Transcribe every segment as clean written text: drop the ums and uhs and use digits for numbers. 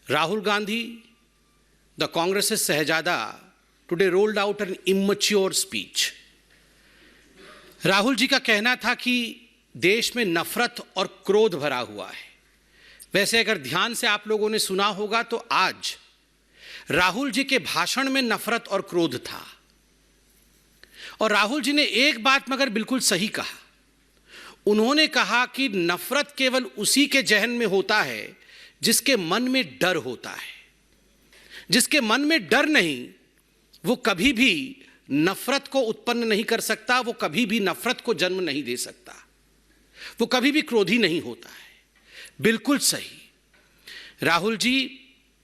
Rahul Gandhi, the Congress's Sahjada, today rolled out an immature speech. Rahul ji का कहना था कि देश में नफरत और क्रोध भरा हुआ है। वैसे अगर ध्यान से आप लोगों ने सुना होगा तो आज राहुल जी के भाषण में नफरत और क्रोध था। और राहुल जी ने एक बात मगर बिल्कुल सही कहा। उन्होंने कहा कि नफरत केवल उसी के जहन में होता है जिसके मन में डर होता है। जिसके मन में डर नहीं, वो कभी भी नफरत को उत्पन्न नहीं कर सकता, वो कभी भी नफरत को जन्म नहीं दे सकता, वो कभी भी क्रोधी नहीं होता है। बिल्कुल सही। राहुल जी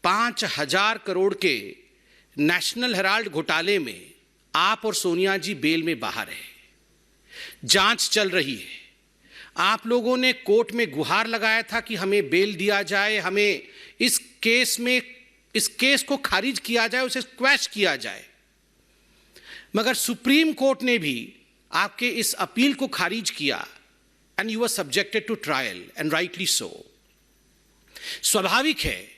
5,000 करोड़ के नेशनल हेराल्ड घोटाले में आप और सोनिया जी बेल में बाहर है, जांच चल रही है। आप लोगों ने कोर्ट में गुहार लगाया था कि हमें बेल दिया जाए, हमें इस केस को खारिज किया जाए, उसे स्क्वैश किया जाए। मगर सुप्रीम कोर्ट ने भी आपके इस अपील को खारिज किया and you were subjected to trial and rightly so. स्वाभाविक है,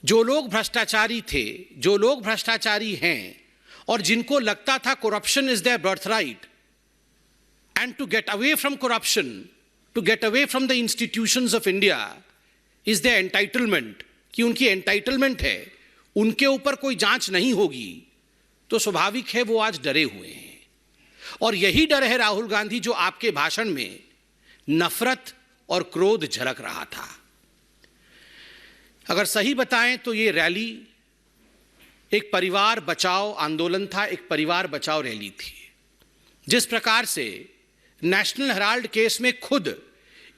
जो लोग भ्रष्टाचारी थे, जो लोग भ्रष्टाचारी हैं और जिनको लगता था corruption is their birthright, and to get away from corruption, to get away from the institutions of India is their entitlement, कि उनकी entitlement है, उनके ऊपर कोई जांच नहीं होगी, तो स्वाभाविक है वो आज डरे हुए हैं। और यही डर है राहुल गांधी जो आपके भाषण में नफरत और क्रोध झलक रहा था। अगर सही बताएं तो ये रैली एक परिवार बचाओ आंदोलन था, एक परिवार बचाओ रैली थी। जिस प्रकार से नेशनल हेराल्ड केस में खुद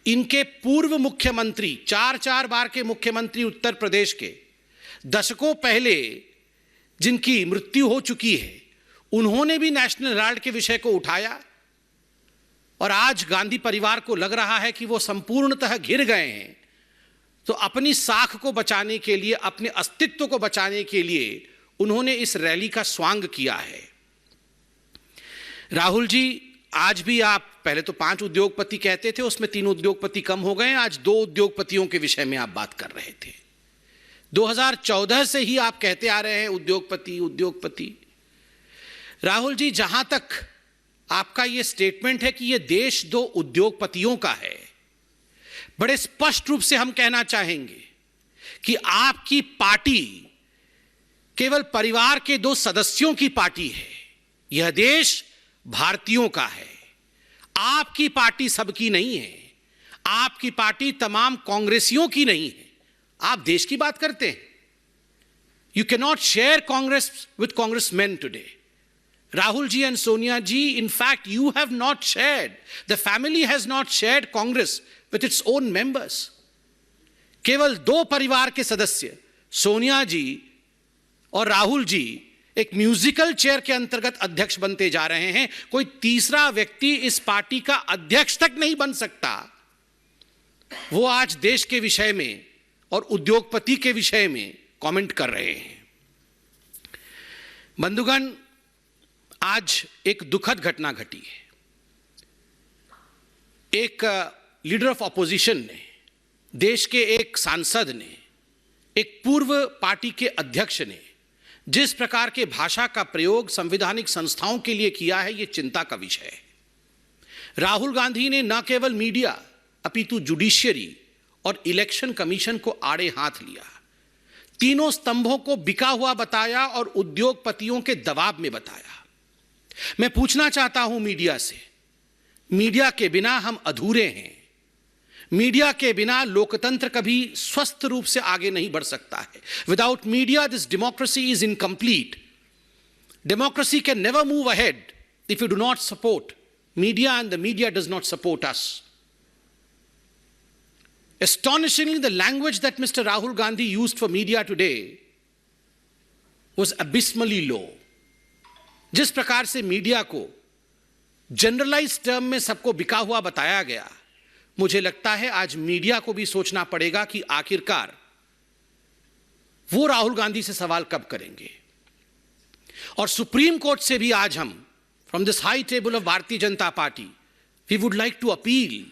इनके पूर्व मुख्यमंत्री, 4 बार के मुख्यमंत्री उत्तर प्रदेश के, दशकों पहले जिनकी मृत्यु हो चुकी है, उन्होंने भी नेशनल हेराल्ड के विषय को उठाया। और आज गांधी परिवार को लग रहा है कि वो संपूर्णतः घिर गए हैं, तो अपनी साख को बचाने के लिए, अपने अस्तित्व को बचाने के लिए उन्होंने इस रैली का स्वांग किया है। राहुल जी, आज भी आप पहले तो 5 उद्योगपति कहते थे, उसमें 3 उद्योगपति कम हो गए, आज 2 उद्योगपतियों के विषय में आप बात कर रहे थे। 2014 से ही आप कहते आ रहे हैं उद्योगपति उद्योगपति। राहुल जी, जहां तक आपका यह स्टेटमेंट है कि यह देश 2 उद्योगपतियों का है, बड़े स्पष्ट रूप से हम कहना चाहेंगे कि आपकी पार्टी केवल परिवार के 2 सदस्यों की पार्टी है। यह देश भारतीयों का है। आपकी पार्टी सबकी नहीं है, आपकी पार्टी तमाम कांग्रेसियों की नहीं है। आप देश की बात करते हैं। You can not share Congress with congressman today. Rahul ji and Sonia ji, in fact, you have not shared, the family has not shared Congress with its own members. केवल 2 परिवार के सदस्य सोनिया जी और राहुल जी एक म्यूजिकल चेयर के अंतर्गत अध्यक्ष बनते जा रहे हैं। कोई तीसरा व्यक्ति इस पार्टी का अध्यक्ष तक नहीं बन सकता। वो आज देश के विषय में और उद्योगपति के विषय में कमेंट कर रहे हैं। बंधुगण, आज एक दुखद घटना घटी है। एक लीडर ऑफ ऑपोजिशन ने, देश के एक सांसद ने, एक पूर्व पार्टी के अध्यक्ष ने जिस प्रकार के भाषा का प्रयोग संवैधानिक संस्थाओं के लिए किया है, यह चिंता का विषय है। राहुल गांधी ने न केवल मीडिया अपितु जुडिशियरी और इलेक्शन कमीशन को आड़े हाथ लिया, तीनों स्तंभों को बिका हुआ बताया और उद्योगपतियों के दबाव में बताया। मैं पूछना चाहता हूं मीडिया से, मीडिया के बिना हम अधूरे हैं। मीडिया के बिना लोकतंत्र कभी स्वस्थ रूप से आगे नहीं बढ़ सकता है। Without media this democracy is incomplete. Democracy can never move ahead if you do not support media and the media does not support us. Astonishingly, the language that Mr. Rahul Gandhi used for media today was abysmally low. जिस प्रकार से media को generalise term में सबको बिका हुआ बताया गया, मुझे लगता है आज मीडिया को भी सोचना पड़ेगा कि आखिरकार वो राहुल गांधी से सवाल कब करेंगे। और सुप्रीम कोर्ट से भी आज हम, from this high table of Bharatiya Janata Party, we would like to appeal,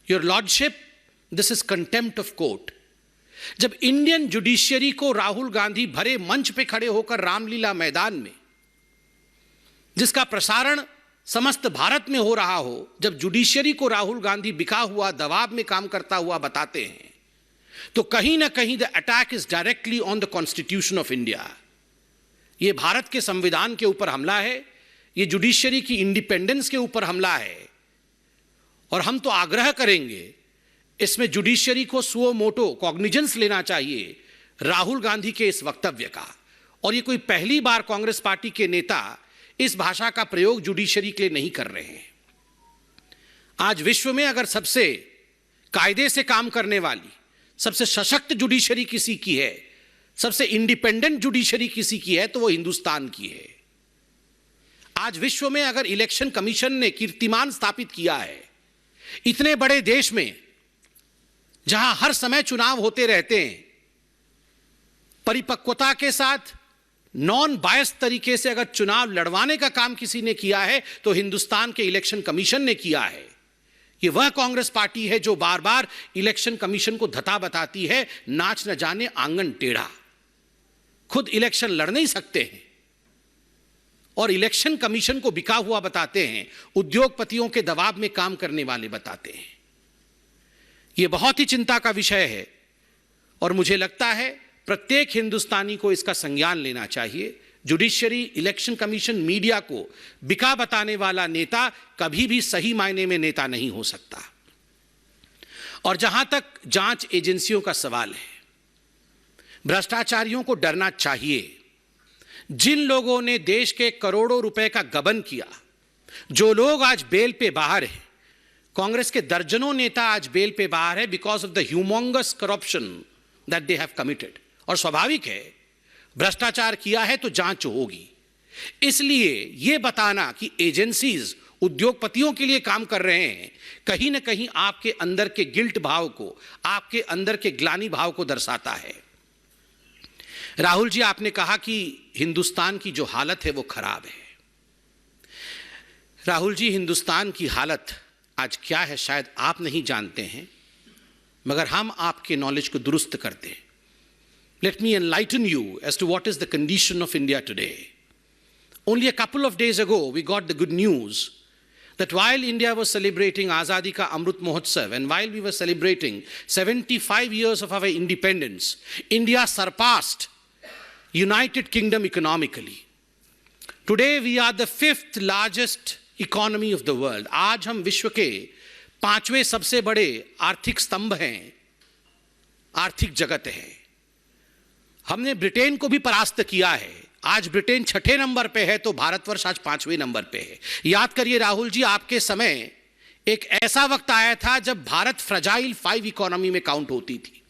Your Lordship, this is contempt of court. जब इंडियन जुडिशियरी को राहुल गांधी भरे मंच पे खड़े होकर रामलीला मैदान में, जिसका प्रसारण समस्त भारत में हो रहा हो, जब जुडिशियरी को राहुल गांधी बिका हुआ, दबाव में काम करता हुआ बताते हैं, तो कहीं ना कहीं the attack is directly on the constitution of India. यह भारत के संविधान के ऊपर हमला है, यह जुडिशियरी की इंडिपेंडेंस के ऊपर हमला है। और हम तो आग्रह करेंगे इसमें जुडिशियरी को सुओ मोटो कॉग्निजेंस लेना चाहिए राहुल गांधी के इस वक्तव्य का। और ये कोई पहली बार कांग्रेस पार्टी के नेता इस भाषा का प्रयोग जुडिशियरी के लिए नहीं कर रहे हैं। आज विश्व में अगर सबसे कायदे से काम करने वाली, सबसे सशक्त जुडिशियरी किसी की है, सबसे इंडिपेंडेंट जुडिशियरी किसी की है, तो वो हिंदुस्तान की है। आज विश्व में अगर इलेक्शन कमीशन ने कीर्तिमान स्थापित किया है, इतने बड़े देश में जहां हर समय चुनाव होते रहते हैं, परिपक्वता के साथ नॉन बायस तरीके से अगर चुनाव लड़वाने का काम किसी ने किया है तो हिंदुस्तान के इलेक्शन कमीशन ने किया है। ये वह कांग्रेस पार्टी है जो बार बार इलेक्शन कमीशन को धता बताती है, नाच न जाने आंगन टेढ़ा। खुद इलेक्शन लड़ नहीं सकते हैं और इलेक्शन कमीशन को बिका हुआ बताते हैं, उद्योगपतियों के दबाव में काम करने वाले बताते हैं। यह बहुत ही चिंता का विषय है और मुझे लगता है प्रत्येक हिंदुस्तानी को इसका संज्ञान लेना चाहिए। जुडिशियरी, इलेक्शन कमीशन, मीडिया को बिका बताने वाला नेता कभी भी सही मायने में नेता नहीं हो सकता। और जहां तक जांच एजेंसियों का सवाल है, भ्रष्टाचारियों को डरना चाहिए। जिन लोगों ने देश के करोड़ों रुपए का गबन किया, जो लोग आज बेल पे बाहर हैं, कांग्रेस के दर्जनों नेता आज बेल पे बाहर है because of the humongous corruption that they have committed. और स्वाभाविक है, भ्रष्टाचार किया है तो जांच होगी। इसलिए यह बताना कि एजेंसीज उद्योगपतियों के लिए काम कर रहे हैं, कहीं ना कहीं आपके अंदर के गिल्ट भाव को, आपके अंदर के ग्लानि भाव को दर्शाता है। राहुल जी, आपने कहा कि हिंदुस्तान की जो हालत है वो खराब है। राहुल जी, हिंदुस्तान की हालत आज क्या है शायद आप नहीं जानते हैं, मगर हम आपके नॉलेज को दुरुस्त करते हैं। Let me enlighten you as to what is the condition of India today. Only a couple of days ago, we got the good news that while India was celebrating Azadi Ka Amrit Mahotsav and while we were celebrating 75 years of our independence, India surpassed United Kingdom economically. Today, we are the 5th largest economy of the world. आज हम विश्व के 5वें सबसे बड़े आर्थिक स्तंभ हैं, आर्थिक जगत है। हमने ब्रिटेन को भी परास्त किया है। आज ब्रिटेन 6ठे नंबर पे है तो भारतवर्ष आज 5वें नंबर पे है। याद करिए राहुल जी, आपके समय एक ऐसा वक्त आया था जब भारत फ्रजाइल 5 इकोनॉमी में काउंट होती थी।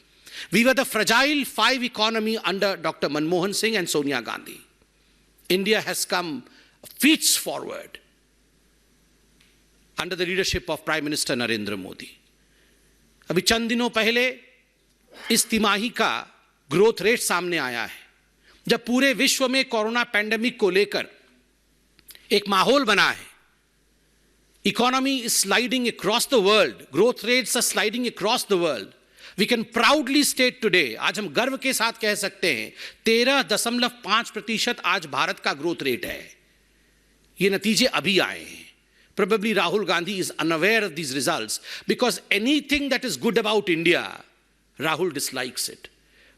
We were the fragile 5 economy under doctor Manmohan Singh and Sonia Gandhi. India has come feats forward under the leadership of prime minister Narendra Modi. अभी चंद दिनों पहले इस तिमाही का ग्रोथ रेट सामने आया है, जब पूरे विश्व में कोरोना पैंडेमिक को लेकर एक माहौल बना है। Economy is sliding across the world, growth rates are sliding across the world. We can proudly state today, आज हम गर्व के साथ कह सकते हैं 13.5% आज भारत का ग्रोथ रेट है। ये नतीजे अभी आए हैं। Probably Rahul Gandhi is unaware of these results because anything that is good about India, Rahul dislikes it.